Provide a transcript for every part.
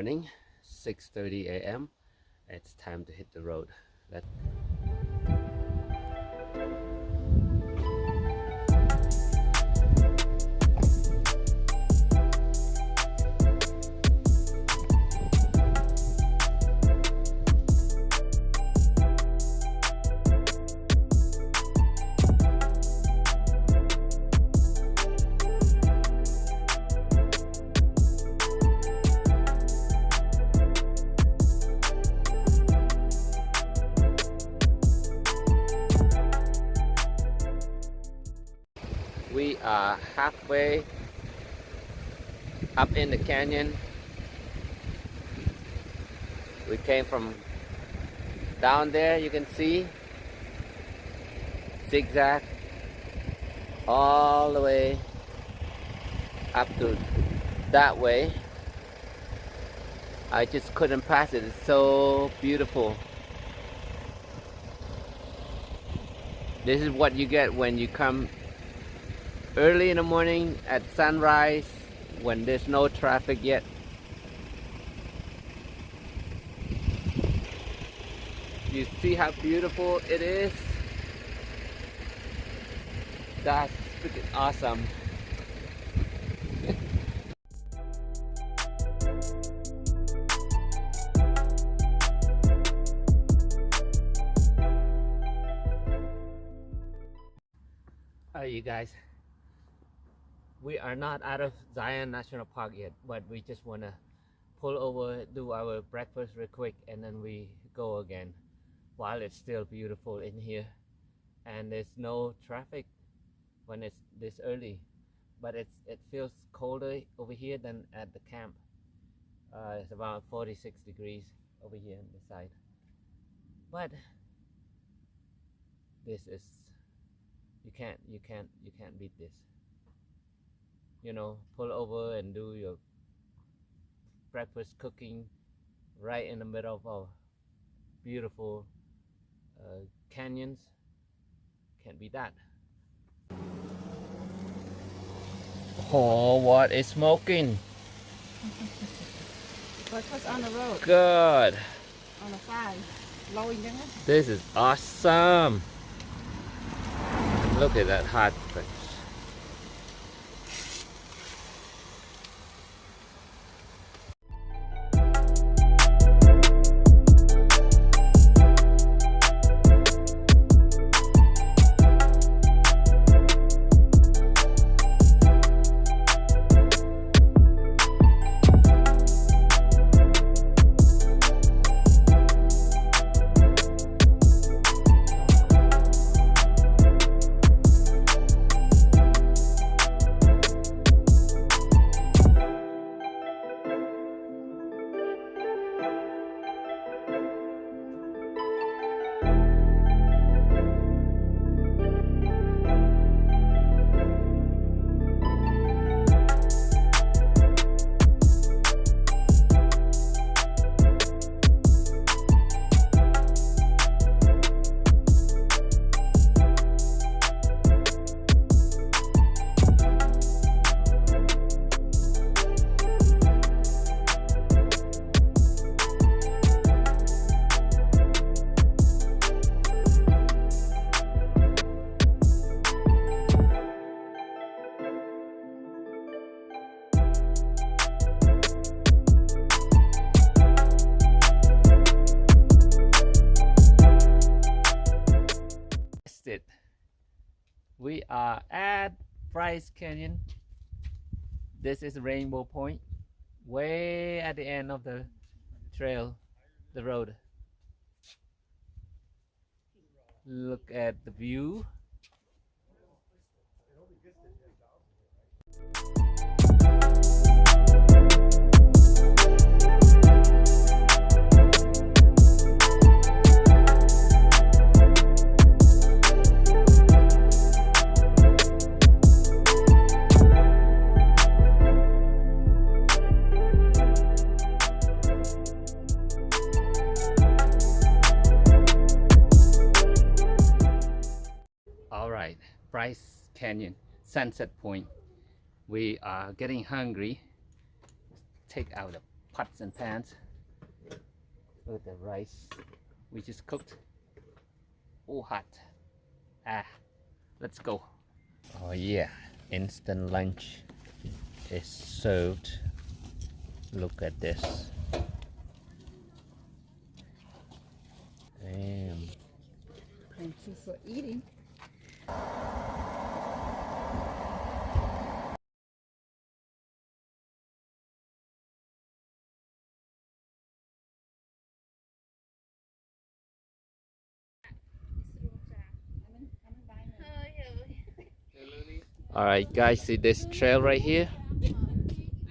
morning, 6:30 a.m. It's time to hit the road. We are halfway up in the canyon. We came from down there, you can see, zigzag all the way up to that way. I just couldn't pass it. It's so beautiful. This is what you get when you come early in the morning at sunrise when there's no traffic yet. You see how beautiful it is? That's freaking awesome. Alright, you guys. We are not out of Zion National Park yet, but we just want to pull over, do our breakfast real quick, and then we go again while it's still beautiful in here. And there's no traffic when it's this early, but it feels colder over here than at the camp. It's about 46 degrees over here on the side, but this is, you can't beat this. You know, pull over and do your breakfast cooking right in the middle of our beautiful canyons. Can't beat that. Oh, what is smoking? Breakfast on the road. Good. On the side. Blowing in it. This is awesome. Look at that hot breakfast. We are at Bryce Canyon. This is Rainbow Point, way at the end of the trail, the road. Look at the view. Bryce Canyon, Sunset Point. We are getting hungry. Take out a pots and pans. Look at the rice we just cooked. Oh, hot. Let's go. Oh yeah, instant lunch is served. Look at this. Damn. Plenty for eating. Alright guys, see this trail right here?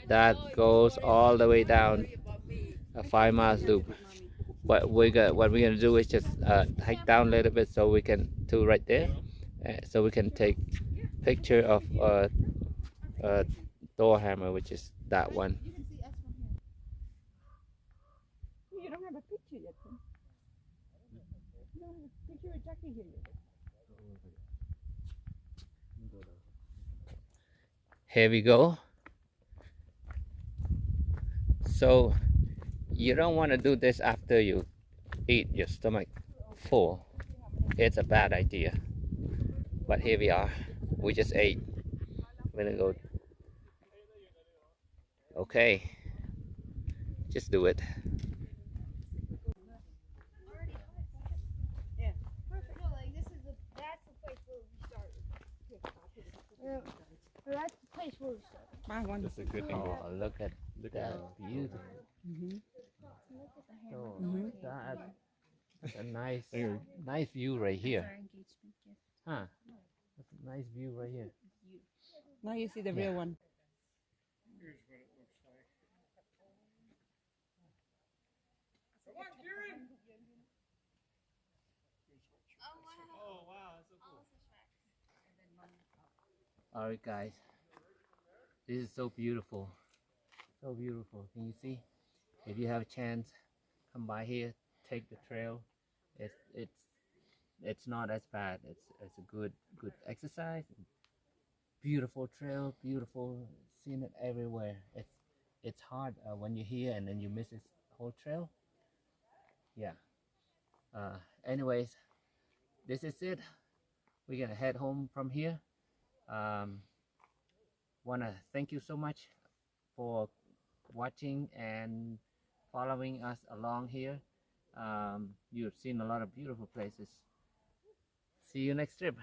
That goes all the way down a 5 mile loop. What we're gonna do is just hike down a little bit so we can to right there, so we can take picture of door hammer, which is that one. You don't have a picture yet. Huh? You don't have a picture of Jackie here yet. Here we go. So you don't want to do this after you eat your stomach full. It's a bad idea. But here we are. We just ate. We're gonna go. Okay. Just do it. Yeah. Perfect. No, like this is that's the place where we started. That's the place where we started. Buy one. That's a good thing. Oh, look at that beautiful. Mm-hmm. Look at the hammer. Oh, Mhm. that's a nice view right here. Our engagement gift. Huh? That's a nice view right here. Now you see the Yeah. real one. Oh wow. All right, guys. This is so beautiful. So beautiful. Can you see? If you have a chance, come by here. Take the trail. It's not as bad. It's a good exercise. Beautiful trail. Beautiful. Seeing it everywhere. It's hard when you're here and then you miss this whole trail. Yeah. Anyways, this is it. We're gonna head home from here. Wanna thank you so much for watching and following us along here. You've seen a lot of beautiful places. See you next trip.